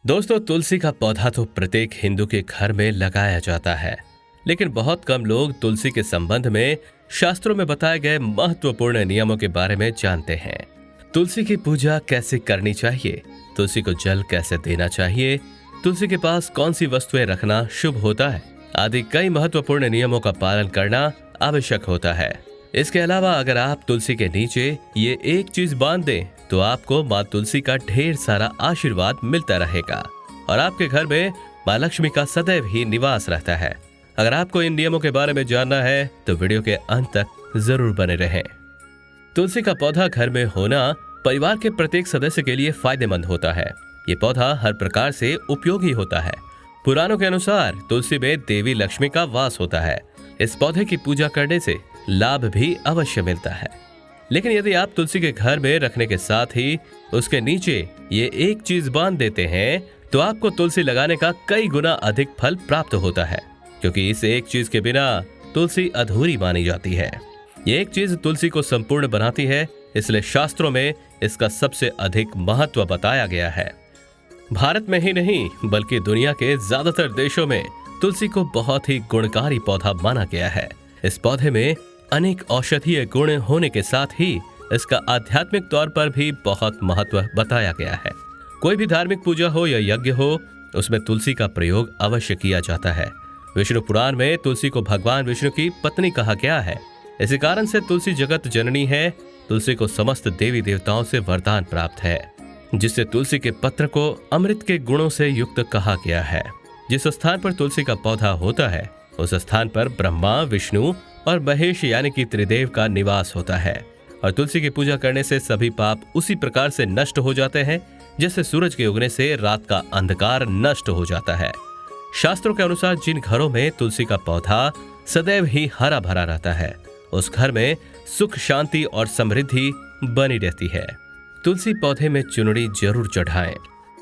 दोस्तों, तुलसी का पौधा तो प्रत्येक हिंदू के घर में लगाया जाता है, लेकिन बहुत कम लोग तुलसी के संबंध में शास्त्रों में बताए गए महत्वपूर्ण नियमों के बारे में जानते हैं। तुलसी की पूजा कैसे करनी चाहिए, तुलसी को जल कैसे देना चाहिए, तुलसी के पास कौन सी वस्तुएं रखना शुभ होता है आदि कई महत्वपूर्ण नियमों का पालन करना आवश्यक होता है। इसके अलावा अगर आप तुलसी के नीचे ये एक चीज बांध दें तो आपको माँ तुलसी का ढेर सारा आशीर्वाद मिलता रहेगा और आपके घर में माँ लक्ष्मी का सदैव ही निवास रहता है। अगर आपको इन नियमों के बारे में जानना है तो वीडियो के अंत तक जरूर बने रहें। तुलसी का पौधा घर में होना परिवार के प्रत्येक सदस्य के लिए फायदेमंद होता है। ये पौधा हर प्रकार से उपयोगी होता है। पुराणों के अनुसार तुलसी में देवी लक्ष्मी का वास होता है। इस पौधे की पूजा करने से लाभ भी अवश्य मिलता है। लेकिन यदि आप तुलसी के घर में रखने के साथ ही उसके नीचे ये एक चीज बांध देते हैं तो आपको तुलसी लगाने का कई गुना अधिक फल प्राप्त होता है, क्योंकि इस एक चीज के बिना तुलसी अधूरी मानी जाती है। ये एक चीज तुलसी को संपूर्ण बनाती है, इसलिए शास्त्रों में इसका सबसे अधिक महत्व बताया गया है। भारत में ही नहीं बल्कि दुनिया के ज्यादातर देशों में तुलसी को बहुत ही गुणकारी पौधा माना गया है। इस पौधे में अनेक औषधीय गुण होने के साथ ही इसका आध्यात्मिक तौर पर भी बहुत महत्व बताया गया है। कोई भी धार्मिक पूजा हो या यज्ञ हो, उसमें तुलसी का प्रयोग अवश्य किया जाता है। विष्णु पुराण में तुलसी को भगवान विष्णु की पत्नी कहा गया है। इसी कारण से तुलसी जगत जननी है। तुलसी को समस्त देवी देवताओं से वरदान प्राप्त है, जिससे तुलसी के पत्र को अमृत के गुणों से युक्त कहा गया है। जिस स्थान पर तुलसी का पौधा होता है उस स्थान पर ब्रह्मा, विष्णु और महेश यानी कि त्रिदेव का निवास होता है। और तुलसी की पूजा करने से सभी पाप उसी प्रकार से नष्ट हो जाते हैं जैसे सूरज के उगने से रात का अंधकार नष्ट हो जाता है। शास्त्रों के अनुसार जिन घरों में तुलसी का पौधा सदैव ही हरा भरा रहता है उस घर में सुख, शांति और समृद्धि बनी रहती है। तुलसी पौधे में चुनरी जरूर चढ़ाएं।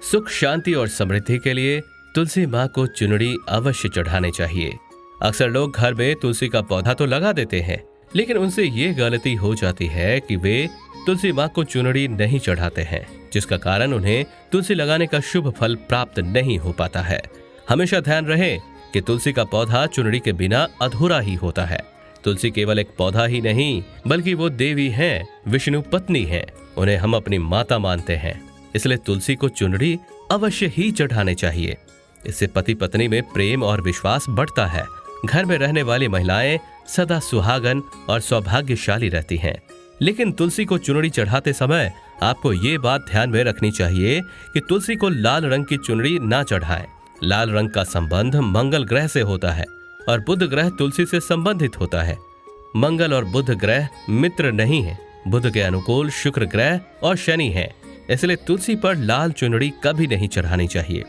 सुख, शांति और समृद्धि के लिए तुलसी माँ को चुनरी अवश्य चढ़ानी चाहिए। अक्सर लोग घर में तुलसी का पौधा तो लगा देते हैं, लेकिन उनसे ये गलती हो जाती है कि वे तुलसी माँ को चुनरी नहीं चढ़ाते हैं, जिसका कारण उन्हें तुलसी लगाने का शुभ फल प्राप्त नहीं हो पाता है। हमेशा ध्यान रहे कि तुलसी का पौधा चुनरी के बिना अधूरा ही होता है। तुलसी केवल एक पौधा ही नहीं बल्कि वो देवी हैं, विष्णु पत्नी हैं। उन्हें हम अपनी माता मानते हैं, इसलिए तुलसी को चुनरी अवश्य ही चढ़ाने चाहिए। इससे पति पत्नी में प्रेम और विश्वास बढ़ता है। घर में रहने वाली महिलाएं सदा सुहागन और सौभाग्यशाली रहती हैं। लेकिन तुलसी को चुनरी चढ़ाते समय आपको ये बात ध्यान में रखनी चाहिए कि तुलसी को लाल रंग की चुनरी ना चढ़ाएं। लाल रंग का संबंध मंगल ग्रह से होता है और बुध ग्रह तुलसी से संबंधित होता है। मंगल और बुध ग्रह मित्र नहीं है। बुध के अनुकूल शुक्र ग्रह और शनि है, इसलिए तुलसी पर लाल चुनरी कभी नहीं चढ़ानी चाहिए।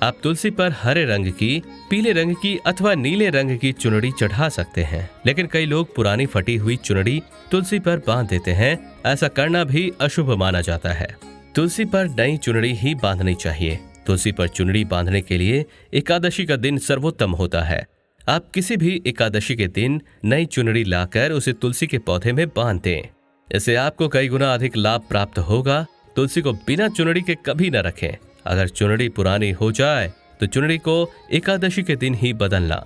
आप तुलसी पर हरे रंग की, पीले रंग की अथवा नीले रंग की चुनरी चढ़ा सकते हैं, लेकिन कई लोग पुरानी फटी हुई चुनरी तुलसी पर बांध देते हैं। ऐसा करना भी अशुभ माना जाता है। तुलसी पर नई चुनरी ही बांधनी चाहिए। तुलसी पर चुनरी बांधने के लिए एकादशी का दिन सर्वोत्तम होता है। आप किसी भी एकादशी के दिन नई चुनरी लाकर उसे तुलसी के पौधे में बांध दें। इससे आपको कई गुना अधिक लाभ प्राप्त होगा। तुलसी को बिना चुनरी के कभी न रखें। अगर चुनरी पुरानी हो जाए तो चुनरी को एकादशी के दिन ही बदलना।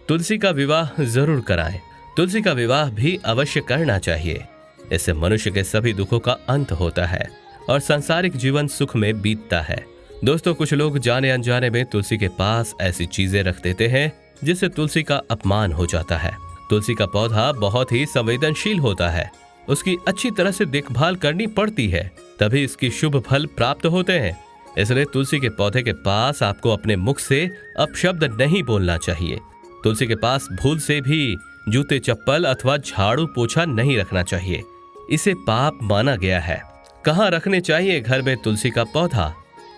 तुलसी का विवाह जरूर कराएं। तुलसी का विवाह भी अवश्य करना चाहिए। इससे मनुष्य के सभी दुखों का अंत होता है और सांसारिक जीवन सुख में बीतता है। दोस्तों, कुछ लोग जाने अनजाने में तुलसी के पास ऐसी चीजें रख देते हैं जिससे तुलसी का अपमान हो जाता है। तुलसी का पौधा बहुत ही संवेदनशील होता है। उसकी अच्छी तरह से देखभाल करनी पड़ती है, तभी इसकी शुभ फल प्राप्त होते हैं। इसलिए तुलसी के पौधे के पास आपको अपने मुख से अपशब्द नहीं बोलना चाहिए। तुलसी के पास भूल से भी जूते, चप्पल अथवा झाड़ू पोछा नहीं रखना चाहिए। इसे पाप माना गया है। कहाँ रखने चाहिए घर में तुलसी का पौधा?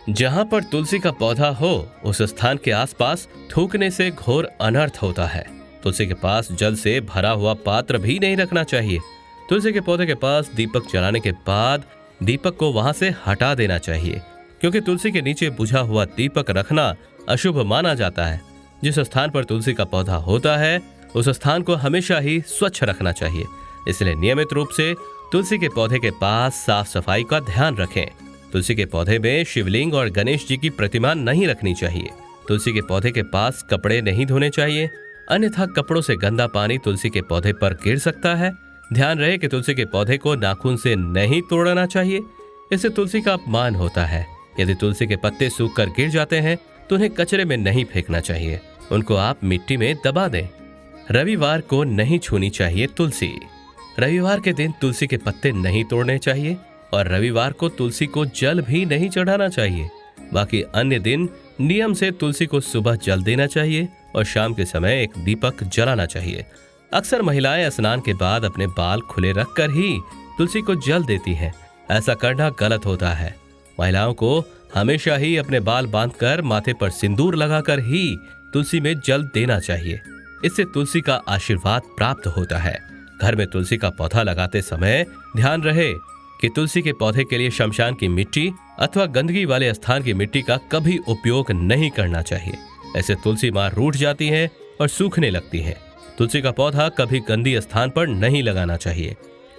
जहाँ पर तुलसी का पौधा हो उस स्थान के आसपास थूकने से घोर अनर्थ होता है। तुलसी के पास जल से भरा हुआ पात्र भी नहीं रखना चाहिए। तुलसी के पौधे के पास दीपक जलाने के बाद दीपक को वहां से हटा देना चाहिए, क्योंकि तुलसी के नीचे बुझा हुआ दीपक रखना अशुभ माना जाता है। जिस स्थान पर तुलसी का पौधा होता है उस स्थान को हमेशा ही स्वच्छ रखना चाहिए। इसलिए नियमित रूप से तुलसी के पौधे के पास साफ सफाई का ध्यान रखें। तुलसी के पौधे में शिवलिंग और गणेश जी की प्रतिमा नहीं रखनी चाहिए। तुलसी के पौधे के पास कपड़े नहीं धोने चाहिए, अन्यथा कपड़ों से गंदा पानी तुलसी के पौधे पर गिर सकता है। ध्यान रहे कि तुलसी के पौधे को नाखून से नहीं तोड़ना चाहिए, इससे तुलसी का अपमान होता है। यदि तुलसी के पत्ते सूख कर गिर जाते हैं तो उन्हें कचरे में नहीं फेंकना चाहिए, उनको आप मिट्टी में दबा दें। रविवार को नहीं छूनी चाहिए तुलसी। रविवार के दिन तुलसी के पत्ते नहीं तोड़ने चाहिए और रविवार को तुलसी को जल भी नहीं चढ़ाना चाहिए। बाकी अन्य दिन नियम से तुलसी को सुबह जल देना चाहिए और शाम के समय एक दीपक जलाना चाहिए। अक्सर महिलाएं स्नान के बाद अपने बाल खुले रखकर ही तुलसी को जल देती हैं। ऐसा करना गलत होता है। महिलाओं को हमेशा ही अपने बाल बांधकर माथे पर सिंदूर लगाकर ही तुलसी में जल देना चाहिए। इससे तुलसी का आशीर्वाद प्राप्त होता है। घर में तुलसी का पौधा लगाते समय ध्यान रहे कि तुलसी के पौधे के लिए शमशान की मिट्टी अथवा गंदगी वाले स्थान की मिट्टी का कभी उपयोग नहीं करना चाहिए। ऐसे तुलसी मां रूठ जाती है और सूखने लगती है। तुलसी का पौधा कभी गंदी स्थान पर नहीं लगाना चाहिए,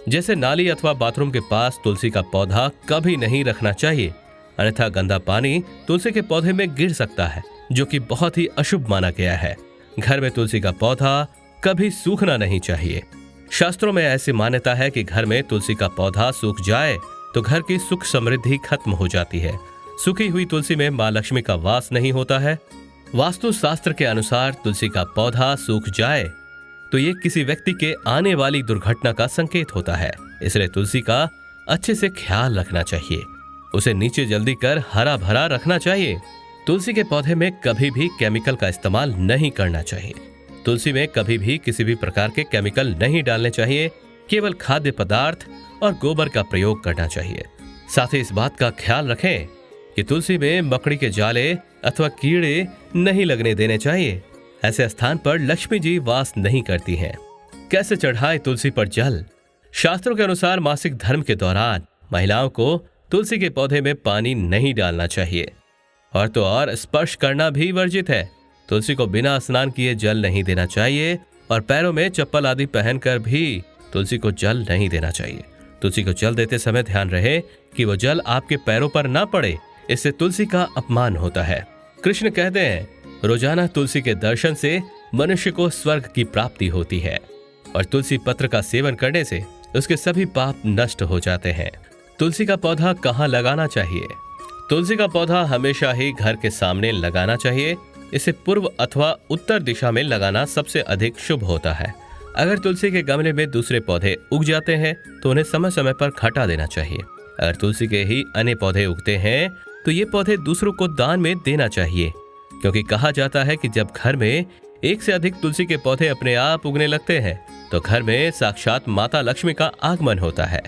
जैसे नाली अथवा बाथरूम के पास तुलसी का पौधा कभी नहीं रखना चाहिए, अन्यथा गंदा पानी तुलसी के पौधे में गिर सकता है, जो कि बहुत ही अशुभ माना गया है। घर में तुलसी का पौधा कभी सूखना नहीं चाहिए। शास्त्रों में ऐसी मान्यता है कि घर में तुलसी का पौधा सूख जाए तो घर की सुख समृद्धि खत्म हो जाती है। सूखी हुई तुलसी में मां लक्ष्मी का वास नहीं होता है। वास्तु शास्त्र के अनुसार तुलसी का पौधा सूख जाए तो ये किसी व्यक्ति के आने वाली दुर्घटना का संकेत होता है। इसलिए तुलसी का अच्छे से ख्याल रखना चाहिए। उसे नीचे जल्दी कर हरा भरा रखना चाहिए। तुलसी के पौधे में कभी भी केमिकल का इस्तेमाल नहीं करना चाहिए। तुलसी में कभी भी किसी भी प्रकार के केमिकल नहीं डालने चाहिए। केवल खाद्य पदार्थ और गोबर का प्रयोग करना चाहिए। साथ ही इस बात का ख्याल रखें कि तुलसी में मकड़ी के जाले अथवा कीड़े नहीं लगने देने चाहिए। ऐसे स्थान पर लक्ष्मी जी वास नहीं करती हैं। कैसे चढ़ाए तुलसी पर जल? शास्त्रों के अनुसार मासिक धर्म के दौरान महिलाओं को तुलसी के पौधे में पानी नहीं डालना चाहिए और तो और स्पर्श करना भी वर्जित है। तुलसी को बिना स्नान किए जल नहीं देना चाहिए और पैरों में चप्पल आदि पहनकर भी तुलसी को जल नहीं देना चाहिए। तुलसी को जल देते समय ध्यान रहे कि वो जल आपके पैरों पर ना पड़े, इससे तुलसी का अपमान होता है। कृष्ण कहते हैं, रोजाना तुलसी के दर्शन से मनुष्य को स्वर्ग की प्राप्ति होती है और तुलसी पत्र का सेवन करने से उसके सभी पाप नष्ट हो जाते हैं। तुलसी का पौधा कहाँ लगाना चाहिए? तुलसी का पौधा हमेशा ही घर के सामने लगाना चाहिए। इसे पूर्व अथवा उत्तर दिशा में लगाना सबसे अधिक शुभ होता है। अगर तुलसी के गमले में दूसरे पौधे उग जाते हैं तो उन्हें समय समय पर हटा देना चाहिए। अगर तुलसी के ही अन्य पौधे उगते हैं तो ये पौधे दूसरों को दान में देना चाहिए, क्योंकि कहा जाता है कि जब घर में एक से अधिक तुलसी के पौधे अपने आप उगने लगते हैं तो घर में साक्षात माता लक्ष्मी का आगमन होता है।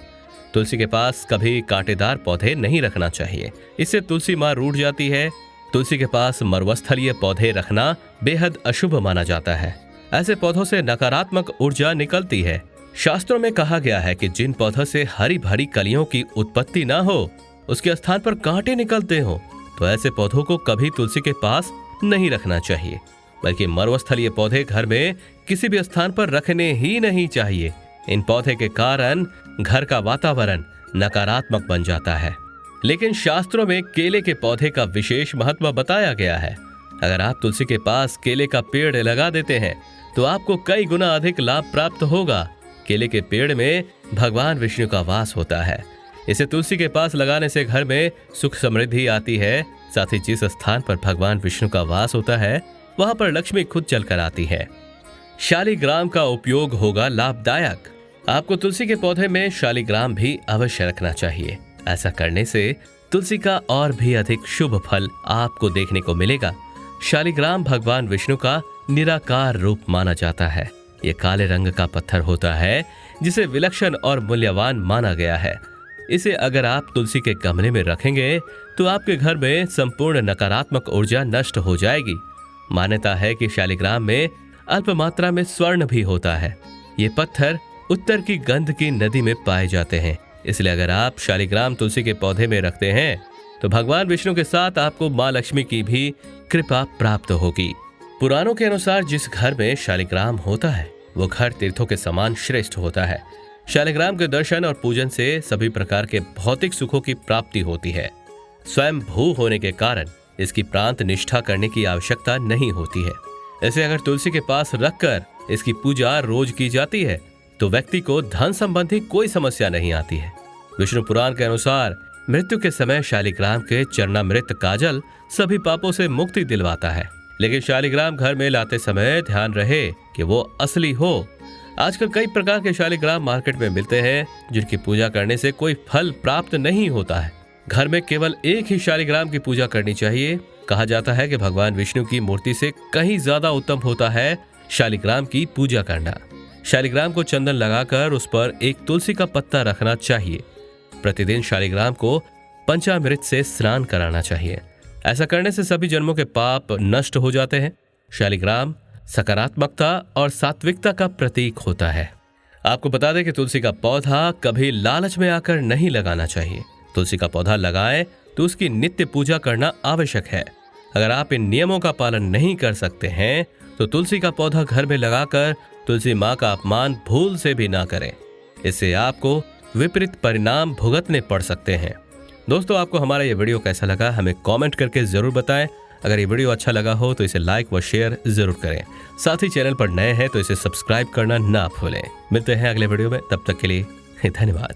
तुलसी के पास कभी कांटेदार पौधे नहीं रखना चाहिए, इससे तुलसी मां रूठ जाती है। तुलसी के पास मरुस्थलीय पौधे रखना बेहद अशुभ माना जाता है। ऐसे पौधों से नकारात्मक ऊर्जा निकलती है। शास्त्रों में कहा गया है कि जिन पौधों से हरी भरी कलियों की उत्पत्ति ना हो, उसके स्थान पर कांटे निकलते हो, तो ऐसे पौधों को कभी तुलसी के पास नहीं रखना चाहिए, बल्कि मरुस्थलीय पौधे घर में किसी भी स्थान पर रखने ही नहीं चाहिए। इन पौधे के कारण घर का वातावरण नकारात्मक बन जाता है। लेकिन शास्त्रों में केले के पौधे का विशेष महत्व बताया गया है। अगर आप तुलसी के पास केले का पेड़ लगा देते हैं तो आपको कई गुना अधिक लाभ प्राप्त होगा। केले के पेड़ में भगवान विष्णु का वास होता है। इसे तुलसी के पास लगाने से घर में सुख समृद्धि आती है। साथ ही जिस स्थान पर भगवान विष्णु का वास होता है वहां पर लक्ष्मी खुद चलकर आती है। शालिग्राम का उपयोग होगा लाभदायक। आपको तुलसी के पौधे में शालिग्राम भी अवश्य रखना चाहिए। ऐसा करने से तुलसी का और भी अधिक शुभ फल आपको देखने को मिलेगा। शालिग्राम भगवान विष्णु का निराकार रूप माना जाता है। ये काले रंग का पत्थर होता है जिसे विलक्षण और मूल्यवान माना गया है। इसे अगर आप तुलसी के गमले में रखेंगे तो आपके घर में संपूर्ण नकारात्मक ऊर्जा नष्ट हो जाएगी। मान्यता है कि शालिग्राम में अल्प मात्रा में स्वर्ण भी होता है। ये पत्थर उत्तर की गंध की नदी में पाए जाते हैं। इसलिए अगर आप शालिग्राम तुलसी के पौधे में रखते हैं तो भगवान विष्णु के साथ आपको मां लक्ष्मी की भी कृपा प्राप्त होगी। पुराणों के अनुसार जिस घर में शालिग्राम होता है वो घर तीर्थों के समान श्रेष्ठ होता है। शालिग्राम के दर्शन और पूजन से सभी प्रकार के भौतिक सुखों की प्राप्ति होती है। स्वयं भू होने के कारण इसकी प्रांत निष्ठा करने की आवश्यकता नहीं होती है। ऐसे अगर तुलसी के पास रखकर इसकी पूजा रोज की जाती है तो व्यक्ति को धन संबंधी कोई समस्या नहीं आती है। विष्णु पुराण के अनुसार मृत्यु के समय शालिग्राम के चरणामृत काजल सभी पापों से मुक्ति दिलवाता है। लेकिन शालिग्राम घर में लाते समय ध्यान रहे कि वो असली हो। आजकल कई प्रकार के शालिग्राम मार्केट में मिलते हैं जिनकी पूजा करने से कोई फल प्राप्त नहीं होता है। घर में केवल एक ही शालिग्राम की पूजा करनी चाहिए। कहा जाता है कि भगवान विष्णु की मूर्ति से कहीं ज्यादा उत्तम होता है शालिग्राम की पूजा करना। शालिग्राम को चंदन लगाकर उस पर एक तुलसी का पत्ता रखना चाहिए। प्रतिदिन शालिग्राम को पंचामृत से स्नान कराना चाहिए। ऐसा करने से सभी जन्मों के पाप नष्ट हो जाते हैं। शालिग्राम सकारात्मकता और सात्विकता का प्रतीक होता है। आपको बता दें कि तुलसी का पौधा कभी लालच में आकर नहीं लगाना चाहिए। तुलसी का पौधा लगाएं तो उसकी नित्य पूजा करना आवश्यक है। अगर आप इन नियमों का पालन नहीं कर सकते हैं तो तुलसी का पौधा घर में लगाकर तुलसी माँ का अपमान भूल से भी ना करें। इससे आपको विपरीत परिणाम भुगतने पड़ सकते हैं। दोस्तों, आपको हमारा ये वीडियो कैसा लगा हमें कमेंट करके जरूर बताएं। अगर ये वीडियो अच्छा लगा हो तो इसे लाइक व शेयर जरूर करें। साथ ही चैनल पर नए हैं तो इसे सब्सक्राइब करना ना भूलें। मिलते हैं अगले वीडियो में, तब तक के लिए धन्यवाद।